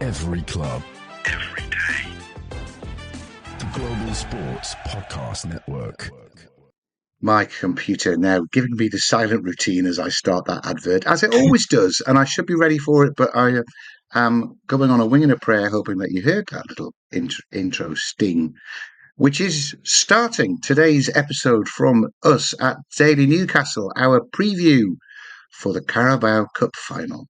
Every club. Every day. The Global Sports Podcast Network. My computer now giving me the silent routine as I start that advert, as it always does, and I should be ready for it, but I am going on a wing and a prayer, hoping that you heard that little intro sting, which is starting today's episode from us at Daily Newcastle, our preview for the Carabao Cup final.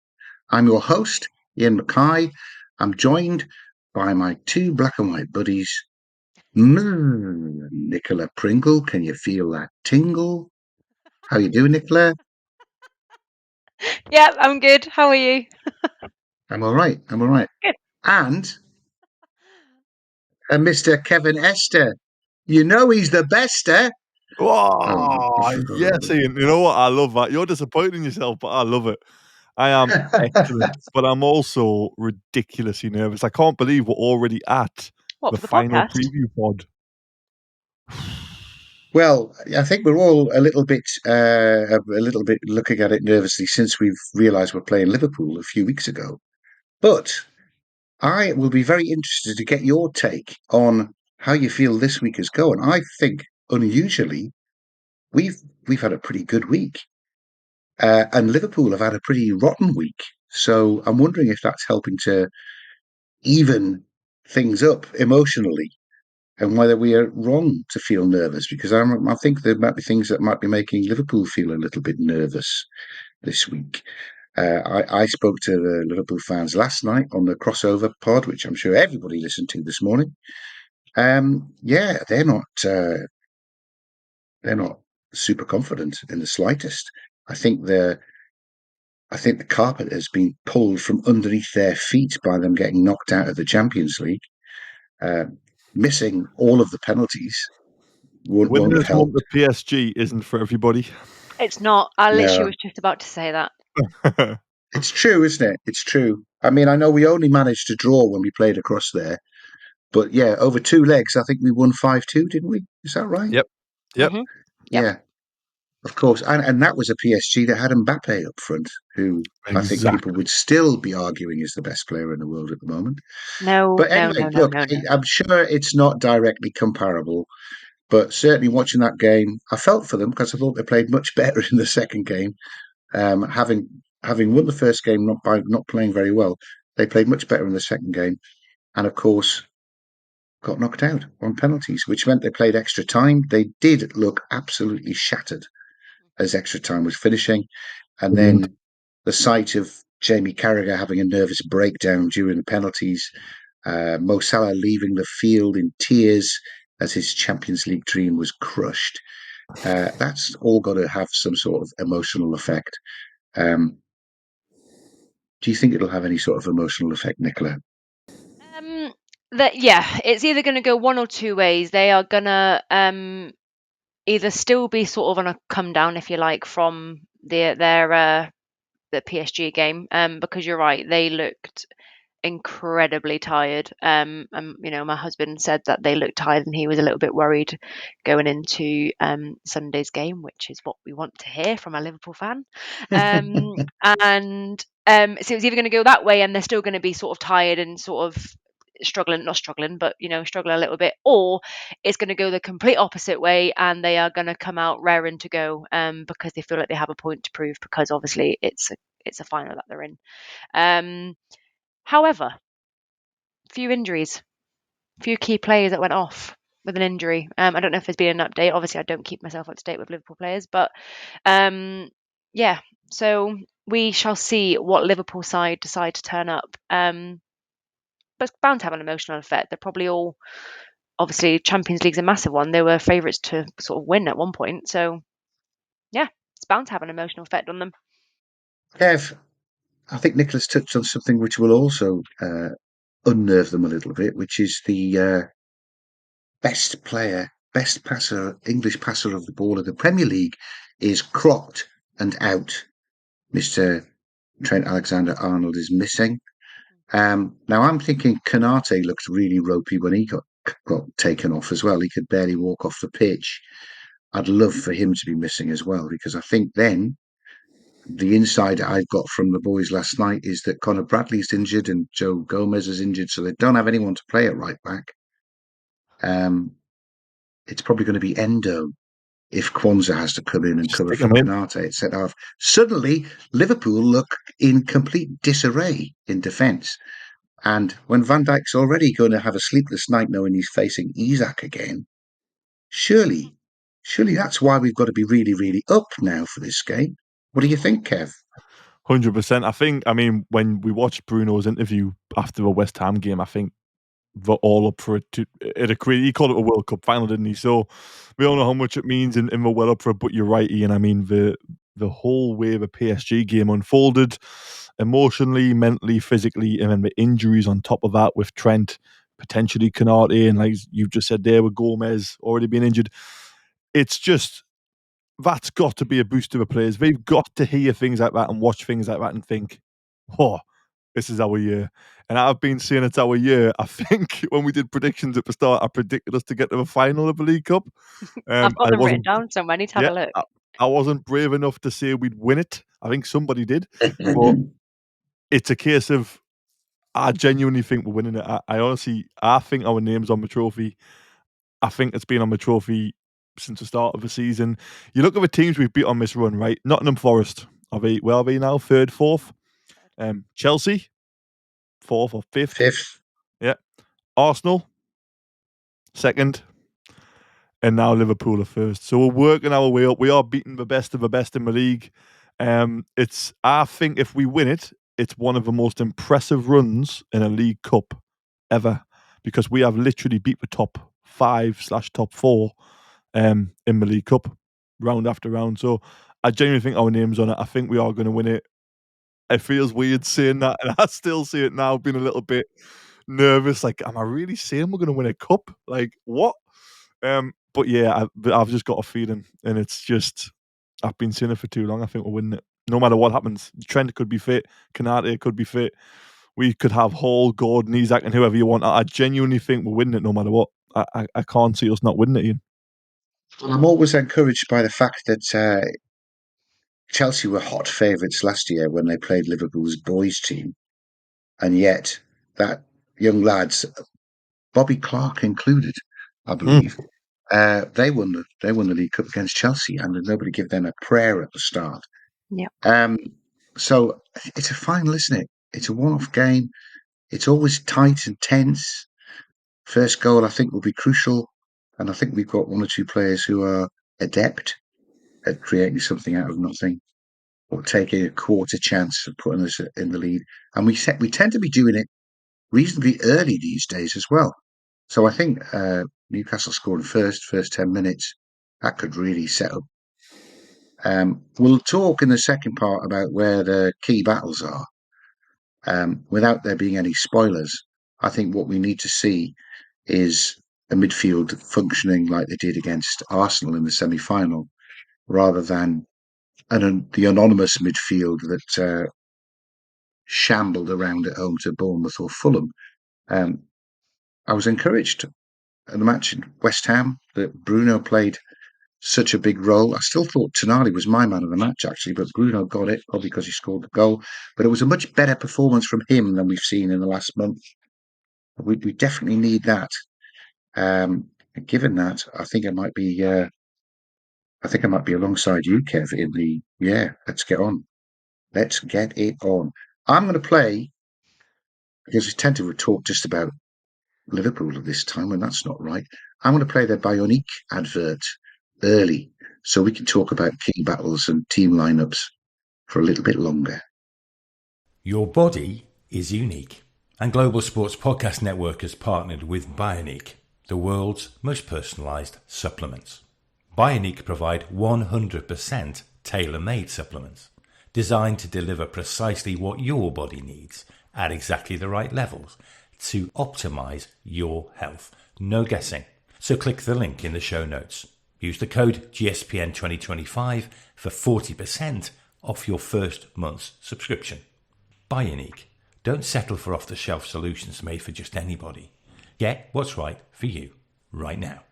I'm your host, Iain Mackay. I'm joined by my two black and white buddies, Nicola Pringle. Can you feel that tingle? How you doing, Nicola? Yeah, I'm good. How are you? I'm all right. Good. And Mr. Kevin Esther. You know he's the best, eh? Oh, yes, Iain. You know what? I love that. You're disappointing yourself, but I love it. I am excellent, but I'm also ridiculously nervous. I can't believe we're already at the final podcast? preview pod. Well, I think we're all a little bit looking at it nervously since we've realised we're playing Liverpool a few weeks ago. But I will be very interested to get your take on how you feel this week is going. I think unusually we've had a pretty good week, and Liverpool have had a pretty rotten week. So I'm wondering if that's helping to even things up emotionally, and whether we are wrong to feel nervous, because I think there might be things that might be making Liverpool feel a little bit nervous this week. I spoke to the Liverpool fans last night on the crossover pod, which I'm sure everybody listened to this morning. Yeah, they're not super confident in the slightest. I think the carpet has been pulled from underneath their feet by them getting knocked out of the Champions League, missing all of the penalties. Winning Won't at help. home to PSG isn't for everybody. It's not. I literally No. was just about to say that. It's true, isn't it? It's true. I mean, I know we only managed to draw when we played across there, but yeah, over two legs, I think we won 5-2, didn't we? Is that right? Yep. Mm-hmm. Yep. Yeah, of course. And that was a PSG that had Mbappe up front, who I think people would still be arguing is the best player in the world at the moment. No, But anyway, look, I'm sure it's not directly comparable, but certainly watching that game, I felt for them because I thought they played much better in the second game. Having won the first game by not playing very well, they played much better in the second game, and of course got knocked out on penalties, which meant they played extra time. They did look absolutely shattered as extra time was finishing, and then the sight of Jamie Carragher having a nervous breakdown during the penalties, Mo Salah leaving the field in tears as his Champions League dream was crushed. That's all got to have some sort of emotional effect. Do you think it'll have any sort of emotional effect, Nicola? It's either going to go one or two ways. They are going to either still be sort of on a come down, if you like, from the PSG game, because you're right, they looked incredibly tired. My husband said that they looked tired and he was a little bit worried going into Sunday's game, which is what we want to hear from a Liverpool fan. So it's either going to go that way and they're still going to be sort of tired and sort of struggling a little bit, or it's going to go the complete opposite way and they are going to come out raring to go because they feel like they have a point to prove, because obviously it's a final that they're in. However, few injuries, few key players that went off with an injury. I don't know if there's been an update. Obviously, I don't keep myself up to date with Liverpool players, but so we shall see what Liverpool side decide to turn up. But it's bound to have an emotional effect. They're probably all, obviously, Champions League's a massive one. They were favourites to sort of win at one point. So, yeah, it's bound to have an emotional effect on them. Kev, I think Nicholas touched on something which will also unnerve them a little bit, which is the best player, best passer, English passer of the ball of the Premier League is crocked and out. Mr. Trent Alexander-Arnold is missing. Now I'm thinking Konate looked really ropey when he got taken off as well. He could barely walk off the pitch. I'd love for him to be missing as well, because I think then the inside I've got from the boys last night is that Conor Bradley's injured and Joe Gomez is injured, so they don't have anyone to play at right back. It's probably going to be Endo if Kwanzaa has to come in and cover Stick for 'em in. Canate at centre half. Suddenly, Liverpool look in complete disarray in defence. And when Van Dijk's already going to have a sleepless night knowing he's facing Isak again, surely that's why we've got to be really, really up now for this game. What do you think, Kev? 100%. I mean, when we watched Bruno's interview after the West Ham game, I think they're all up for it. He called it a World Cup final, didn't he? So we all know how much it means, and we're well up for it. But you're right, Iain. I mean, the whole way the PSG game unfolded, emotionally, mentally, physically, and then the injuries on top of that with Trent, potentially Canate, and like you've just said there with Gomez already being injured. It's just, that's got to be a boost to the players. They've got to hear things like that and watch things like that and think, oh, this is our year. And I've been saying it's our year. I think when we did predictions at the start, I predicted us to get to the final of the League Cup. I've got I them written wasn't, down somewhere. I need to have yeah, a look. I wasn't brave enough to say we'd win it. I think somebody did, but it's a case of, I genuinely think we're winning it. I think our name's on the trophy. I think it's been on the trophy since the start of the season. You look at the teams we've beat on this run, right? Nottingham Forest, where are they now? Third, fourth? Chelsea, fourth or fifth? Fifth. Yeah. Arsenal, second. And now Liverpool are first. So we're working our way up. We are beating the best of the best in the league. I think if we win it, it's one of the most impressive runs in a League Cup ever, because we have literally beat the top 5/top 4 in the League Cup round after round. So I genuinely think our name's on it. I think we are going to win it. It feels weird saying that, and I still see it now, being a little bit nervous. Like, am I really saying we're going to win a cup? Like, what? But yeah, I've just got a feeling, and it's just, I've been saying it for too long. I think we're winning it, no matter what happens. Trent could be fit, Canate could be fit. We could have Hall, Gordon, Isak, and whoever you want. I genuinely think we're winning it, no matter what. I can't see us not winning it, Iain. Well, I'm always encouraged by the fact that Chelsea were hot favourites last year when they played Liverpool's boys team, and yet that young lads, Bobby Clark included, I believe, they won the League Cup against Chelsea, and nobody gave them a prayer at the start. Yeah. So it's a final, isn't it? It's a one-off game. It's always tight and tense. First goal, I think, will be crucial, and I think we've got one or two players who are adept at creating something out of nothing, or taking a quarter chance of putting us in the lead. And we tend to be doing it reasonably early these days as well. So I think Newcastle scoring first 10 minutes, that could really set up. We'll talk in the second part about where the key battles are. Without there being any spoilers, I think what we need to see is a midfield functioning like they did against Arsenal in the semi-final, rather than the anonymous midfield that shambled around at home to Bournemouth or Fulham. I was encouraged at the match in West Ham that Bruno played such a big role. I still thought Tonali was my man of the match, actually, but Bruno got it, probably because he scored the goal. But it was a much better performance from him than we've seen in the last month. We definitely need that. Given that, I think I might be alongside you, Kev. Let's get on. Let's get it on. I'm going to play, because we tend to talk just about Liverpool at this time, and that's not right. I'm going to play their Bioniq advert early, so we can talk about key battles and team lineups for a little bit longer. Your body is unique, and Global Sports Podcast Network has partnered with Bioniq, the world's most personalised supplements. Bioniq provide 100% tailor-made supplements designed to deliver precisely what your body needs at exactly the right levels to optimise your health. No guessing. So click the link in the show notes. Use the code GSPN2025 for 40% off your first month's subscription. Bioniq. Don't settle for off-the-shelf solutions made for just anybody. Get what's right for you right now.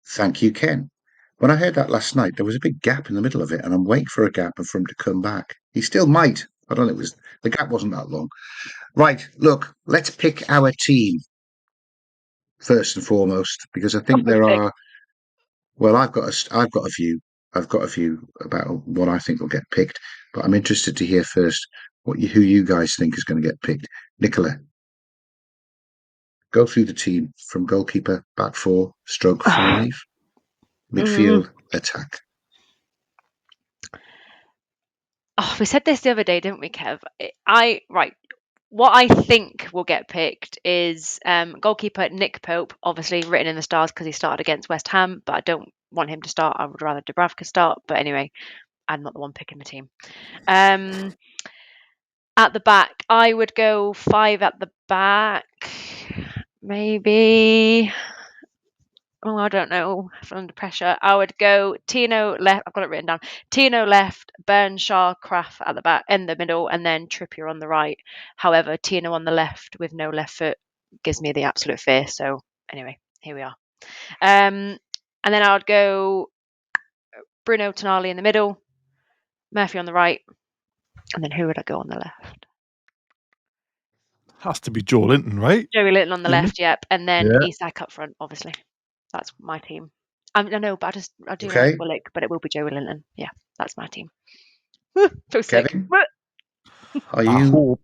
Thank you, Ken. When I heard that last night, there was a big gap in the middle of it, and I'm waiting for a gap and for him to come back. He still might. I don't think the gap wasn't that long. Right, look, let's pick our team first and foremost, because I think there are. Well, I've got a view. I've got a view about what I think will get picked, but I'm interested to hear first who you guys think is going to get picked. Nicola, go through the team from goalkeeper, back four, stroke 5, midfield, attack. Oh, we said this the other day, didn't we, Kev? What I think will get picked is goalkeeper Nick Pope, obviously written in the stars because he started against West Ham, but I don't want him to start. I would rather Dubravka start. But anyway, I'm not the one picking the team. At the back, I would go 5 at the back. Maybe. Oh, I don't know. I'm under pressure. I would go Tino left. I've got it written down. Tino left, Burnshaw, Kraft at the back, in the middle, and then Trippier on the right. However, Tino on the left with no left foot gives me the absolute fear. So anyway, here we are. And then I would go Bruno Tonali in the middle, Murphy on the right, and then who would I go on the left? Has to be Joe Linton, right? Joey Litton on the Isn't left, yep, and then Yeah. Isak up front. Obviously, that's my team. I know, but I do Okay. like Willock, but it will be Joey Linton. Yeah, that's my team. So sick. Kevin, are you?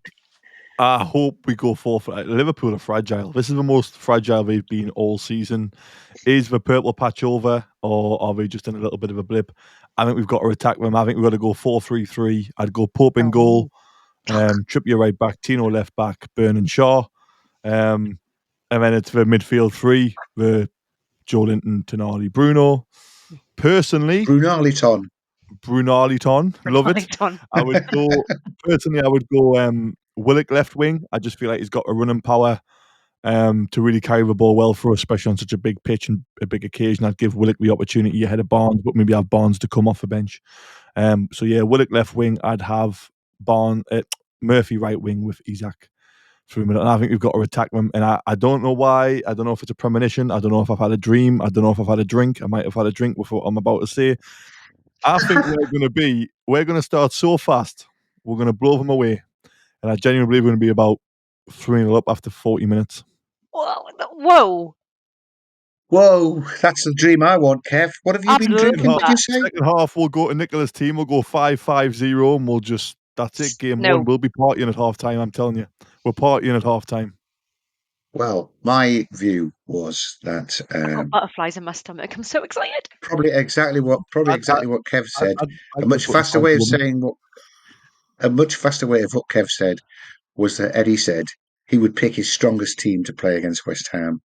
I hope we go for Liverpool are fragile. This is the most fragile they've been all season. Is the purple patch over, or are they just in a little bit of a blip? I think we've got to attack them. I think we've got to go 4-3-3. I'd go Pope in goal, Trippier right back, Tino left back, Burn and Shaw. And then it's the midfield 3, the Joe Linton, Tonali, Bruno. Personally, Brunaliton. Love it. I would go Willock left wing. I just feel like he's got a running power to really carry the ball well for us, especially on such a big pitch and a big occasion. I'd give Willock the opportunity ahead of Barnes, but maybe have Barnes to come off the bench. So yeah, Willock left wing. I'd have Murphy right wing with Isak through middle. And I think we've got to attack them. And I don't know why. I don't know if it's a premonition. I don't know if I've had a dream. I don't know if I've had a drink. I might have had a drink with what I'm about to say. I think we're going to start so fast, we're going to blow them away. And I genuinely believe we're going to be about 3-0 up after 40 minutes. Whoa. That's the dream I want, Kev. What have you been drinking, did you say? Second half, we'll go to Nicola's team. We'll go 5-5-0 and we'll just, that's it, game one. We'll be partying at half time, I'm telling you. We're partying at half time. Well, my view was that I've got butterflies in my stomach. I'm so excited. Probably exactly what Kev said. I'd a much faster way of what Kev said was that Eddie said he would pick his strongest team to play against West Ham,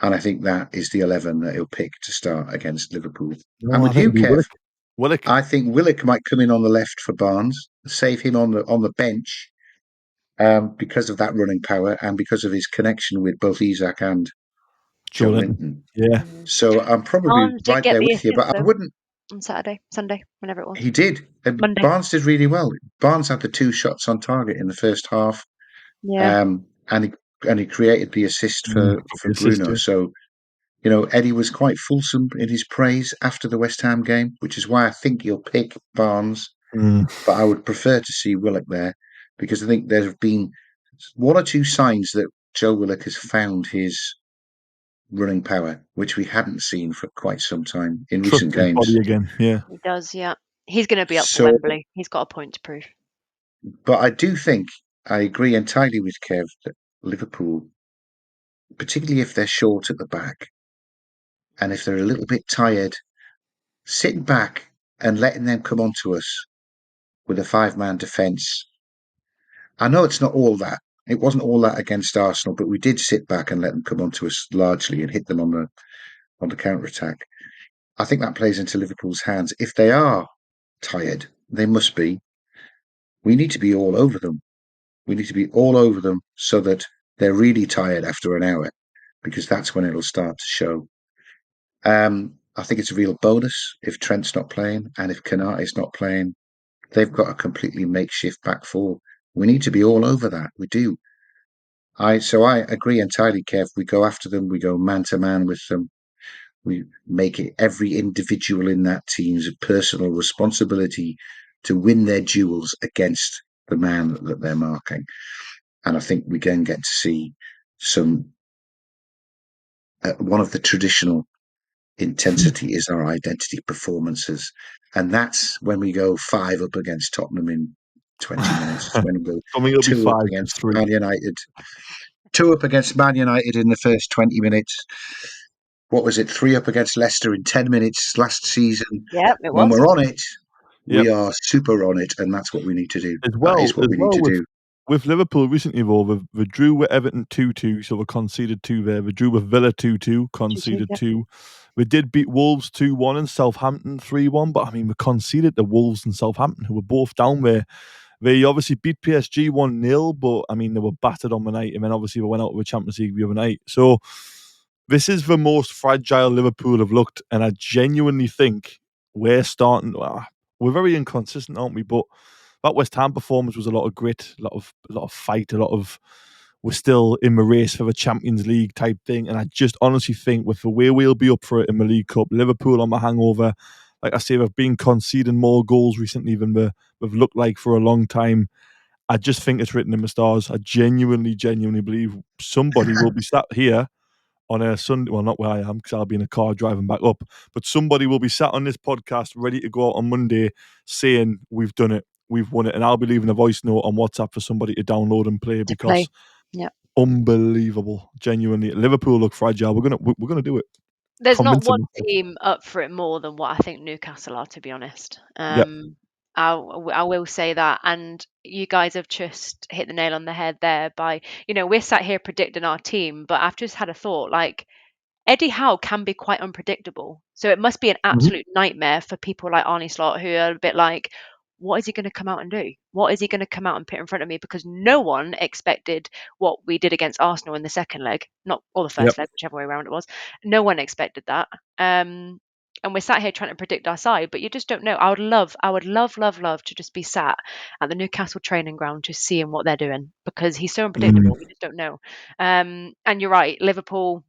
and I think that is the 11 that he'll pick to start against Liverpool. No, and with you, Kev, Willock. I think Willock might come in on the left for Barnes, save him on the bench. Because of that running power and because of his connection with both Isak and Joe Linton. Yeah. So I'm probably right there with you, but I wouldn't. On Sunday, whenever it was. He did. Monday. Barnes did really well. Barnes had the 2 shots on target in the first half. Yeah. And he created the assist for Bruno. So, Eddie was quite fulsome in his praise after the West Ham game, which is why I think he'll pick Barnes. But I would prefer to see Willock there, because I think there have been 1 or 2 signs that Joe Willock has found his running power, which we hadn't seen for quite some time in recent games. Body again, yeah. He does, yeah. He's going to be up for Wembley. He's got a point to prove. But I do think I agree entirely with Kev that Liverpool, particularly if they're short at the back and if they're a little bit tired, sitting back and letting them come onto us with a 5-man defence. I know it's not all that. It wasn't all that against Arsenal, but we did sit back and let them come onto us largely and hit them on the counter-attack. I think that plays into Liverpool's hands. If they are tired, they must be. We need to be all over them. We need to be all over them so that they're really tired after an hour, because that's when it'll start to show. I think it's a real bonus if Trent's not playing and if Konate's not playing. They've got a completely makeshift back four. We need to be all over that. We do. So I agree entirely, Kev. We go after them. We go man to man with them. We make it every individual in that team's personal responsibility to win their duels against the man that they're marking. And I think we can get to see some one of the traditional intensity is our identity performances. And that's when we go 5 up against Tottenham in 20 minutes. It's when we go I mean, it'll be 2 up 5 to against 3. Man United. 2 up against Man United in the first 20 minutes. What was it? 3 up against Leicester in 10 minutes last season. Yeah, it When was. we're on it, we Yep. are super on it, and that's what we need to do. As That is well, what we need to do. with Liverpool recently, though, they drew with Everton 2-2, so they conceded 2 there. They drew with Villa 2-2, conceded 2-2, 2. We did beat Wolves 2-1 and Southampton 3-1, but I mean, we conceded to Wolves and Southampton, who were both down there. They obviously beat PSG 1-0, but I mean, they were battered on the night, and then obviously they went out of the Champions League the other night. So this is the most fragile Liverpool have looked, and I genuinely think we're starting. We're very inconsistent, aren't we? But that West Ham performance was a lot of grit, a lot of fight, a lot of we're still in the race for the Champions League type thing. And I just honestly think with the way we'll be up for it in the League Cup, Liverpool on the hangover, like I say, they've been conceding more goals recently than they've looked like for a long time. I just think it's written in the stars. I genuinely believe somebody will be sat here on a Sunday, well, not where I am because I'll be in a car driving back up, but somebody will be sat on this podcast ready to go out on Monday saying, we've done it, we've won it. And I'll be leaving a voice note on WhatsApp for somebody to download and play because Yeah. unbelievable. Genuinely. Liverpool look fragile. We're gonna do it. There's not Convincing one myself. team up for it more than what I think Newcastle are, to be honest. Yep. I will say that, and you guys have just hit the nail on the head there by, we're sat here predicting our team, but I've just had a thought, like, Eddie Howe can be quite unpredictable. So it must be an absolute nightmare for people like Arnie Slot who are a bit like, what is he going to come out and do? What is he going to come out and put in front of me? Because no one expected what we did against Arsenal in the second leg, not or the first leg, whichever way around it was. No one expected that. And we're sat here trying to predict our side, but you just don't know. I would love, to just be sat at the Newcastle training ground just seeing what they're doing because he's so unpredictable. We just don't know. And you're right, Liverpool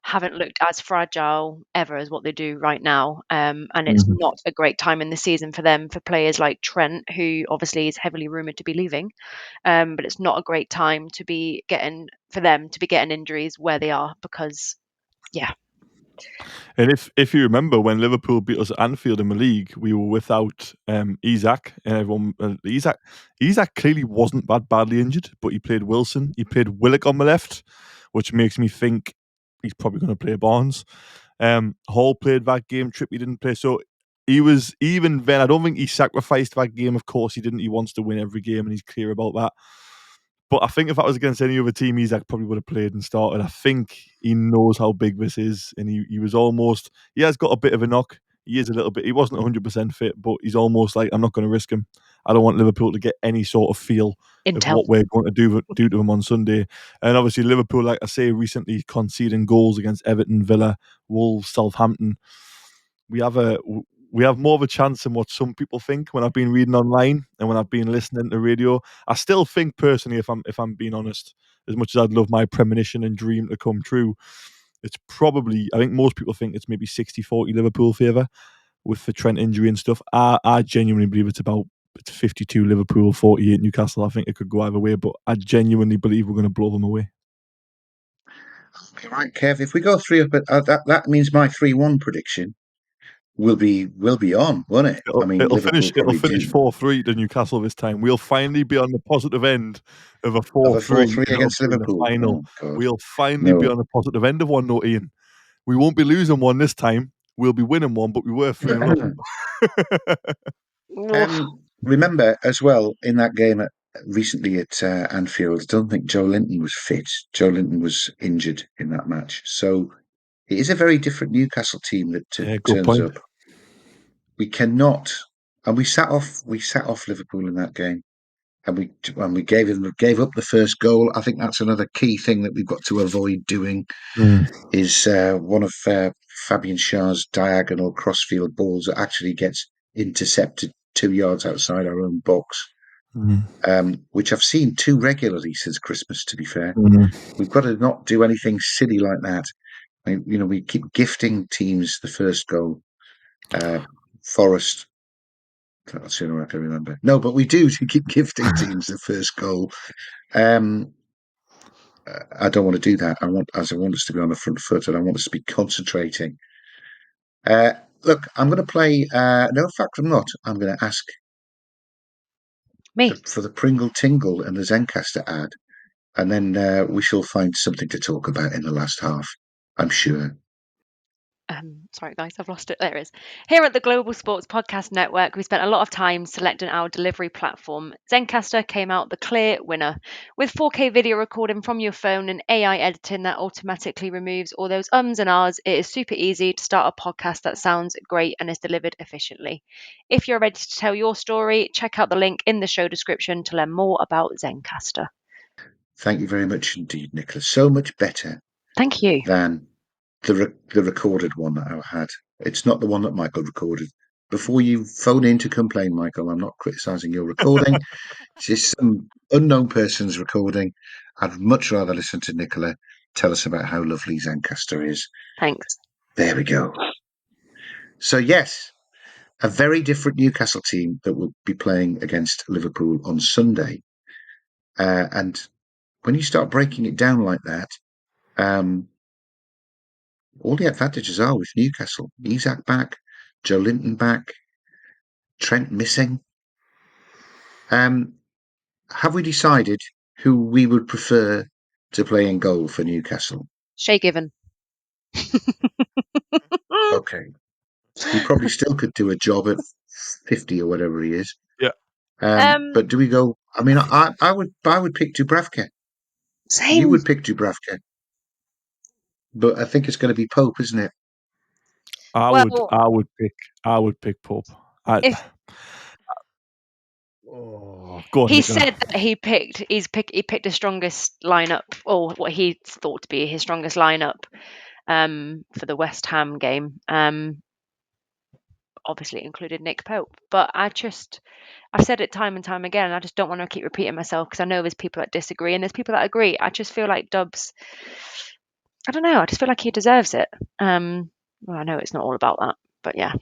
haven't looked as fragile ever as what they do right now. And it's not a great time in the season for them, for players like Trent, who obviously is heavily rumoured to be leaving. But it's not a great time to be getting injuries where they are because, yeah. And if you remember when Liverpool beat us at Anfield in the league, we were without Isak, and everyone Isak clearly wasn't that badly injured, but he played Wilson, he played Willock on the left, which makes me think he's probably going to play Barnes. Hall played that game, Trippier didn't play, so he was even then. I don't think he sacrificed that game. Of course, he didn't. He wants to win every game, and he's clear about that. But I think if that was against any other team, Isak probably would have played and started. I think he knows how big this is, and he was almost. He has got a bit of a knock. He is a little bit. He wasn't 100% fit, but he's almost like, I'm not going to risk him. I don't want Liverpool to get any sort of feel of what we're going to do to them on Sunday. And obviously, Liverpool, like I say, recently conceding goals against Everton, Villa, Wolves, Southampton. We have more of a chance than what some people think when I've been reading online and when I've been listening to radio. I still think personally, if I'm being honest, as much as I'd love my premonition and dream to come true, it's probably, I think most people think it's maybe 60-40 Liverpool favour with the Trent injury and stuff. I genuinely believe it's 52 Liverpool, 48 Newcastle. I think it could go either way, but I genuinely believe we're going to blow them away. Okay, right, Kev. If we go 3 up, that means my 3-1 prediction will be on, won't it? I mean, It'll Liverpool finish probably 4-3 to Newcastle this time. We'll finally be on the positive end of a 4-3 against in the Liverpool. final. Oh God, We'll finally be no. on the positive end of one, no, Iain. We won't be losing one this time. We'll be winning one, but we were 3-0 up. Remember as well in that game recently at Anfield, I don't think Joe Linton was fit. Joe Linton was injured in that match, so it is a very different Newcastle team that Good turns point. up. We cannot, and we sat off Liverpool in that game, and we gave up the first goal. I think that's another key thing that we've got to avoid doing. Is one of Fabian Schär's diagonal crossfield balls that actually gets intercepted 2 yards outside our own box, which I've seen too regularly since Christmas, to be fair. We've got to not do anything silly like that. We keep gifting teams the first goal. Forest. That's the only one I can remember. No, but we do keep gifting teams the first goal. I don't want to do that. I want us to be on the front foot, and I want us to be concentrating. Look, I'm going to play. No, in fact, I'm not. I'm going to ask Me. for the Pringle Tingle and the Zencastr ad, and then we shall find something to talk about in the last half. I'm sure. Sorry, guys, I've lost it. There it is. Here at the Global Sports Podcast Network, we spent a lot of time selecting our delivery platform. Zencastr came out the clear winner. With 4K video recording from your phone and AI editing that automatically removes all those ums and ahs, it is super easy to start a podcast that sounds great and is delivered efficiently. If you're ready to tell your story, check out the link in the show description to learn more about Zencastr. Thank you very much indeed, Nicola. So much better Thank you. than the recorded one that I had. It's not the one that Michael recorded. Before you phone in to complain, Michael, I'm not criticising your recording. It's just some unknown person's recording. I'd much rather listen to Nicola tell us about how lovely Zencastr is. Thanks. There we go. So, yes, a very different Newcastle team that will be playing against Liverpool on Sunday. And when you start breaking it down like that, all the advantages are with Newcastle. Isak back, Joe Linton back, Trent missing. Have we decided who we would prefer to play in goal for Newcastle? Shay Given. Okay. He probably still could do a job at 50 or whatever he is. Yeah. But do we go? I mean, I would pick Dubravka. Same. You would pick Dubravka. But I think it's going to be Pope, isn't it? I would pick Pope. Go on, he Nicola. said that he picked the strongest lineup, or what he thought to be his strongest lineup, for the West Ham game. Obviously included Nick Pope, but I've said it time and time again. I just don't want to keep repeating myself because I know there's people that disagree and there's people that agree. I just feel like Dubs. I don't know. I just feel like he deserves it. Well, I know it's not all about that, but yeah.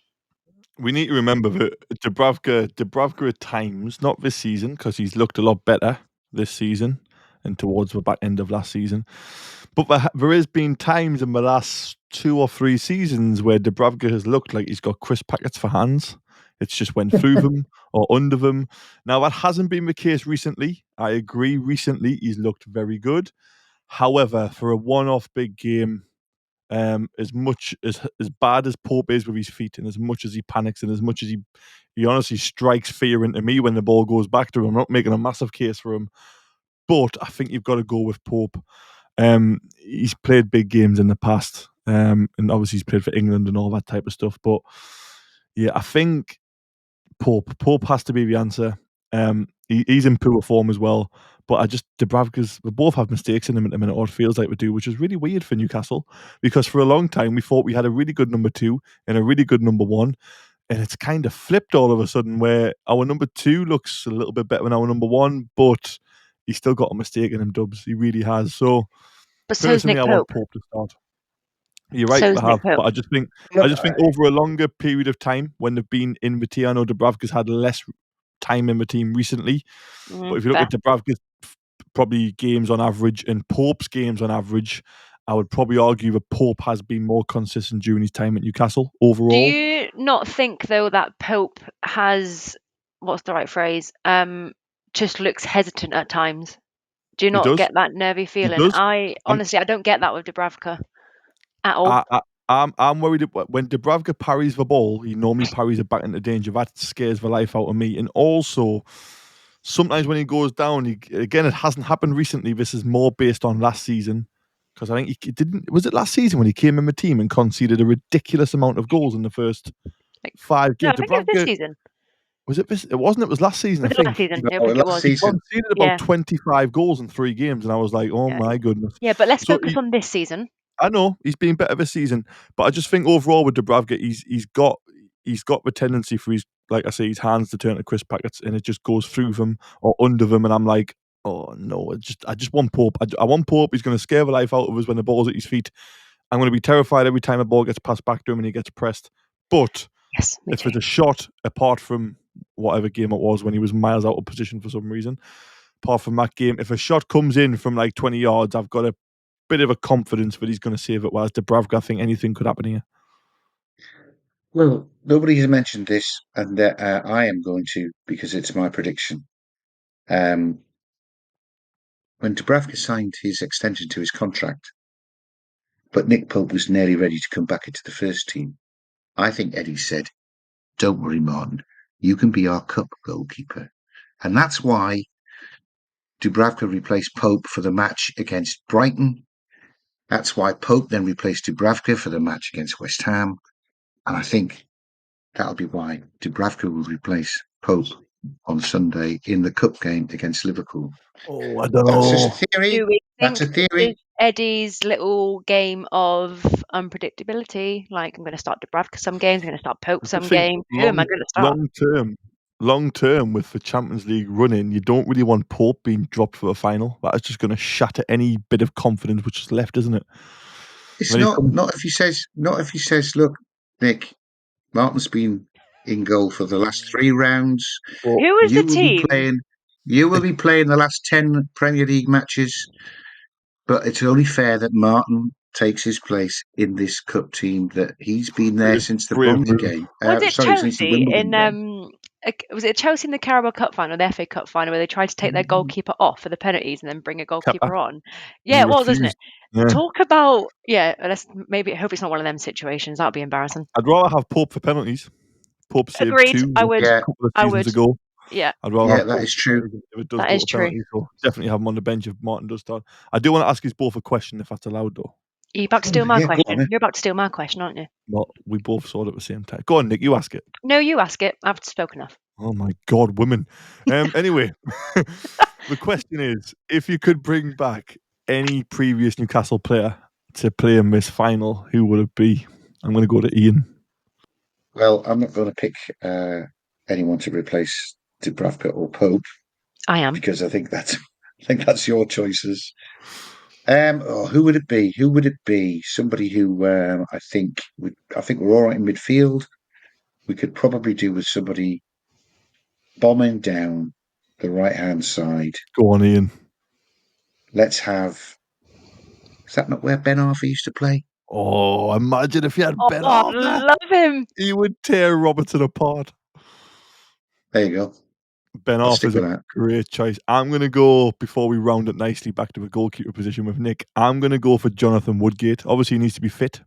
We need to remember that Dubravka at times, not this season, because he's looked a lot better this season and towards the back end of last season. But there has been times in the last 2 or 3 seasons where Dubravka has looked like he's got crisp packets for hands. It's just went through them or under them. Now, that hasn't been the case recently. I agree, recently he's looked very good. However, for a one-off big game, as much as bad as Pope is with his feet, and as much as he panics, and as much as he honestly strikes fear into me when the ball goes back to him, I'm not making a massive case for him, but I think you've got to go with Pope. He's played big games in the past, and obviously he's played for England and all that type of stuff. But yeah, I think Pope has to be the answer. He's in poor form as well. But Dubravka's, we both have mistakes in him at the minute, or it feels like we do, which is really weird for Newcastle, because for a long time we thought we had a really good number 2 and a really good number 1, and it's kind of flipped all of a sudden where our number 2 looks a little bit better than our number 1, but he's still got a mistake in him, Dubs. He really has. So But so's personally, Nick I Pope. want Pope to start. You're right, So's we Nick have, Pope. but I just think over a longer period of time when they've been in the team, I know Dubravka's had less time in the team recently, but if you look at Dubravka's probably games on average and Pope's games on average, I would probably argue that Pope has been more consistent during his time at Newcastle overall. Do you not think though that Pope has, what's the right phrase? Just looks hesitant at times. Do you not get that nervy feeling? I honestly, I don't get that with Dubravka at all. I'm worried when Dubravka parries the ball, he normally parries it back into danger. That scares the life out of me. And also, sometimes when he goes down, again, it hasn't happened recently. This is more based on last season, because I think he didn't. Was it last season when he came in the team and conceded a ridiculous amount of goals in the first 5 games? No, I think it was this season. Was it this? It wasn't. It was last season. Was I think. Last season? No, I think it was. He conceded about 25 goals in 3 games, and I was like, "Oh my goodness!" Yeah, but let's focus on this season. I know he's been better this season, but I just think overall with Dubravka, he's got the tendency for his, like I say, his hands to turn to crisp packets, and it just goes through them or under them, and I'm like, oh no, I just want Pope. I want Pope. He's going to scare the life out of us when the ball's at his feet. I'm going to be terrified every time a ball gets passed back to him and he gets pressed. But Yes, me if too. it's a shot, apart from whatever game it was when he was miles out of position for some reason, apart from that game, if a shot comes in from like 20 yards, I've got a bit of a confidence that he's going to save it. Whereas Dubravka, I think anything could happen here. Well, nobody has mentioned this, and I am going to because it's my prediction. When Dubravka signed his extension to his contract, but Nick Pope was nearly ready to come back into the first team, I think Eddie said, "Don't worry, Martin, you can be our cup goalkeeper," and that's why Dubravka replaced Pope for the match against Brighton. That's why Pope then replaced Dubravka for the match against West Ham, and I think that'll be why Dubravka will replace Pope on Sunday in the cup game against Liverpool. Oh, I don't That's just know. a theory. Do we That's think a this theory. is Eddie's little game of unpredictability? Like, I'm going to start Dubravka some games, I'm going to start Pope I some think games. Who am I going to start? long term with the Champions League running, you don't really want Pope being dropped for the final. That is just going to shatter any bit of confidence which is left, isn't it? It's When he comes, not if he says, look, Nick, Martin's been in goal for the last 3 rounds. but Who is the You will be team? playing the last 10 Premier League matches, but it's only fair that Martin takes his place in this cup team that he's been there it's since the brave Bronzy move. game. Was it Since the Chelsea Wimbledon in game. was it Chelsea in the Carabao Cup final, the FA Cup final, where they tried to take their goalkeeper off for the penalties and then bring a goalkeeper Kepa, on? and Yeah, he it was, isn't it? refused. Yeah. Talk about let's hope it's not one of them situations. That'd be embarrassing. I'd rather have Pope for penalties. Pope saved Agreed. 2 I would. Yeah, a couple of I seasons would. ago. Yeah, I'd rather yeah, have that Pope is for true. penalties if it does that go is to true. penalties. So definitely have him on the bench if Martin does start. I do want to ask you both a question if that's allowed, though. You're about to steal my Yeah, go on question. then. You're about to steal my question, aren't you? Well, we both saw it at the same time. Go on, Nick, you ask it. No, you ask it. I've spoken enough. Oh my God, women. Anyway, the question is, if you could bring back any previous Newcastle player to play in this final, who would it be? I'm going to go to Iain. Well, I'm not going to pick anyone to replace Dubravka or Pope I am. because I think that's your choices. Who would it be? Who would it be? Somebody who I think we're all right in midfield. We could probably do with somebody bombing down the right hand side. Go on, Iain. Let's have. Is that not where Ben Arthur used to play? Oh, imagine if you had Oh, Ben I Arthur. love him. He would tear Robertson apart. There you go. Ben I'll stick Arthur's a with that. great choice. I'm going to go, before we round it nicely back to the goalkeeper position with Nick, I'm going to go for Jonathan Woodgate. Obviously, he needs to be fit.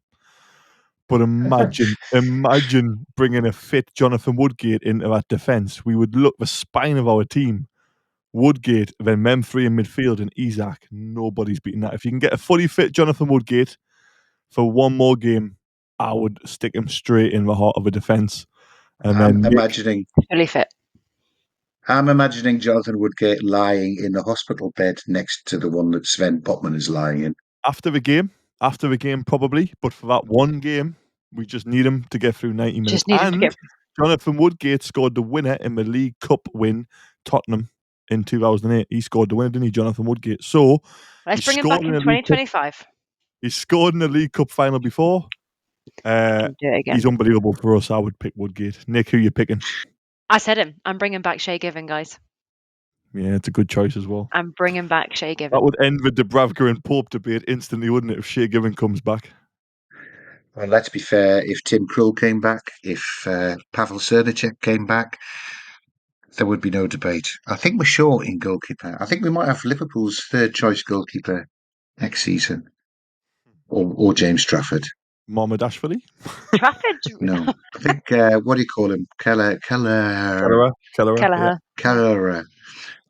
But imagine bringing a fit Jonathan Woodgate into that defence. We would look the spine of our team. Woodgate, then them three in midfield, and Isak. Nobody's beating that. If you can get a fully fit Jonathan Woodgate for one more game, I would stick him straight in the heart of a defence. And then I'm Nick, Fully fit. I'm imagining Jonathan Woodgate lying in the hospital bed next to the one that Sven Botman is lying in. after the game probably, but for that one game, we just need him to get through 90 minutes. Just need him to get. Jonathan Woodgate scored the winner in the League Cup win, Tottenham, in 2008. He scored the winner, didn't he, Jonathan Woodgate? So Let's he's bring him back scored in in the League Cup. 2025. He's scored in the League Cup final before. Can do it again. He's unbelievable for us. I would pick Woodgate. Nick, who you picking? I said him. I'm bringing back Shay Given, guys. Yeah, it's a good choice as well. I'm bringing back Shay That Given. would end the Dubravka and Pope debate instantly, wouldn't it, if Shea Given comes back? Well, let's be fair. If Tim Krul came back, if Pavel Srnicek came back, there would be no debate. I think we're short in goalkeeper. I think we might have Liverpool's third choice goalkeeper next season, or James Trafford. Mohamed Ashford? Trafford. No, I think what do you call him? Kelleher. Kelleher. Kelleher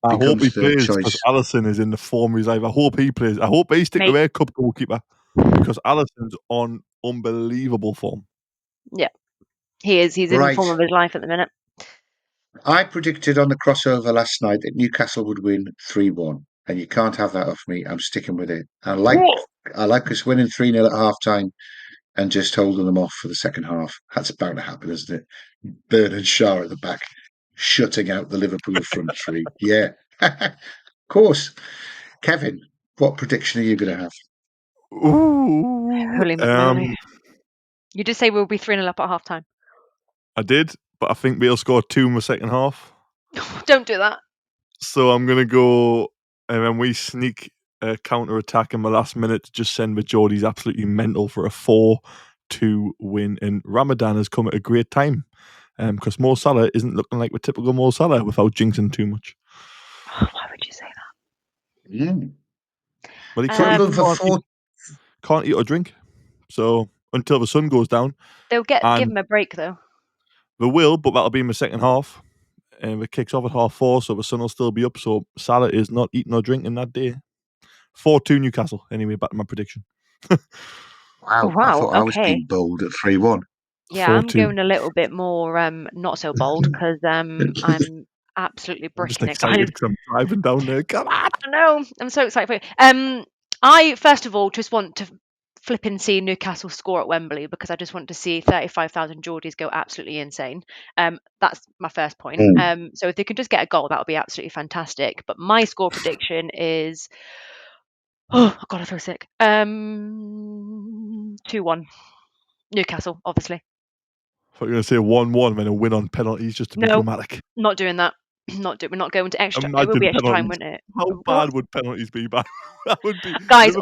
I hope becomes he third plays because choice. Alisson is in the form of his life. I hope he plays. I hope they stick Mate. to their cup goalkeeper because Alisson's on unbelievable form. Yeah, he is. He's in the Right. form of his life at the minute. I predicted on the crossover last night that Newcastle would win 3-1, and you can't have that off me. I'm sticking with it. I like us winning 3-0 at half time and just holding them off for the second half. That's bound to happen, isn't it? Bernard Shaw at the back, shutting out the Liverpool front three. Yeah, of course. Kevin, what prediction are you going to have? Ooh. Holy moly. You did say we'll be 3-0 up at half time. I did, but I think we'll score 2 in the second half. Don't do that. So I'm going to go, and then we sneak a counter-attack in the last minute to just send the Geordies absolutely mental for a 4-2 win. And Ramadan has come at a great time because Mo Salah isn't looking like the typical Mo Salah without jinxing too much. Why would you say that? Well, he can't eat or drink. So until the sun goes down. They'll give him a break, though. They will, but that'll be in the second half. And it kicks off at 4:30, so the sun will still be up. So Salah is not eating or drinking that day. 4-2 Newcastle. Anyway, back to my prediction. Wow. I thought I was being bold at 3-1. Yeah, 4-2. I'm going a little bit more not so bold because I'm absolutely bricking it, guys. I'm just excited because I'm driving down there. Come on! I know. I'm so excited for you. I first of all just want to flip and see Newcastle score at Wembley because I just want to see 35,000 Geordies go absolutely insane. That's my first point. So if they could just get a goal, that would be absolutely fantastic. But my score prediction is, oh God, I feel sick. 2-1 Newcastle, obviously. I thought you were going to say 1-1 and a win on penalties just to be dramatic. Not doing that. We're not going to extra. Imagine it will be extra penalties. time, wouldn't it? How bad would penalties be? That would be. Guys,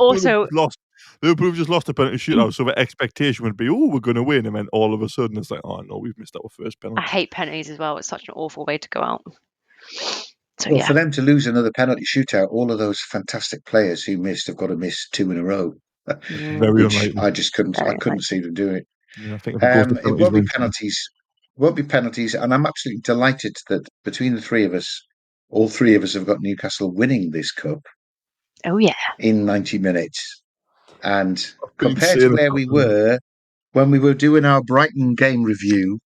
Liverpool have just lost a penalty shootout, so the expectation would be, oh, we're going to win, and then all of a sudden it's like, oh no, we've missed our first penalty. I hate penalties as well. It's such an awful way to go out. So, well, for them to lose another penalty shootout, all of those fantastic players who missed have got to miss 2 in a row. Very unlikely. I just couldn't see them doing it. Yeah, I think if it goes to penalties, it won't be penalties. Won't be penalties, and I'm absolutely delighted that between the three of us, all three of us have got Newcastle winning this cup. Oh yeah, in 90 minutes, and compared to where we were when we were doing our Brighton game review,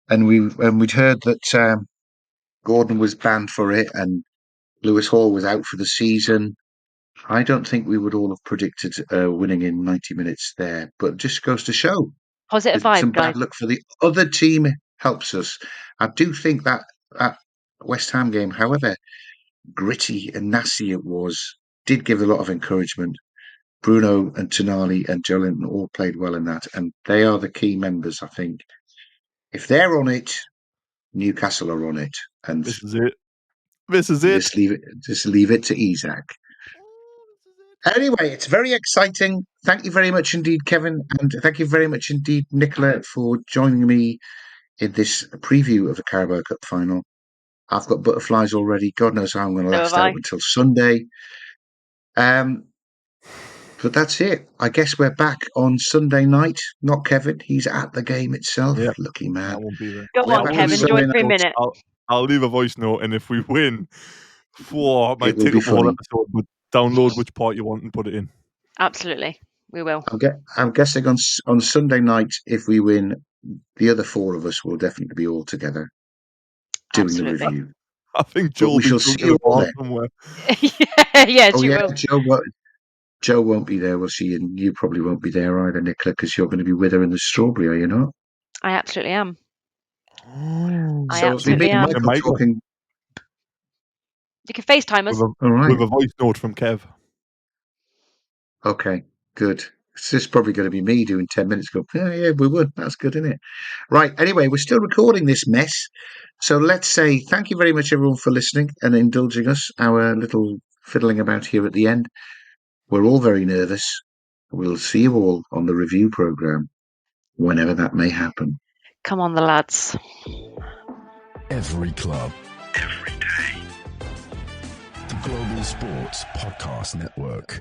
and we'd heard that Gordon was banned for it and Lewis Hall was out for the season. I don't think we would all have predicted winning in 90 minutes there, but it just goes to show positive vibes, some guys. bad luck for the other team helps us. I do think that West Ham game, however gritty and nasty it was, did give a lot of encouragement. Bruno and Tonali and Joelinton all played well in that, and they are the key members, I think. If they're on it, Newcastle are on it, and this is it. This is it. Just leave it to Isaac. Anyway, it's very exciting. Thank you very much indeed, Kevin, and thank you very much indeed, Nicola, for joining me in this preview of the Carabao Cup final. I've got butterflies already. God knows how I'm going to last out until Sunday. But that's it. I guess we're back on Sunday night. Not Kevin. He's at the game itself. Yep. Lucky man. I won't be there. Go on, Kevin. Enjoy 3 minutes. I'll leave a voice note, and if we win, it might take up a whole episode, but download which part you want and put it in. Absolutely. We will. I'm guessing on Sunday night, if we win, the other four of us will definitely be all together doing the review. I think Joe will be see you all there. Somewhere. Joe won't be there, will she? And you probably won't be there either, Nicola, because you're going to be with her in the Strawberry, are you not? I absolutely am. I absolutely am. Talking. You can FaceTime us. With a voice note from Kev. Okay, good. This is probably going to be me doing 10 minutes ago. Yeah, we would. That's good, isn't it? Right. Anyway, we're still recording this mess. So let's say thank you very much, everyone, for listening and indulging us, our little fiddling about here at the end. We're all very nervous. We'll see you all on the review programme, whenever that may happen. Come on, the lads. Every club, every day. The Global Sports Podcast Network.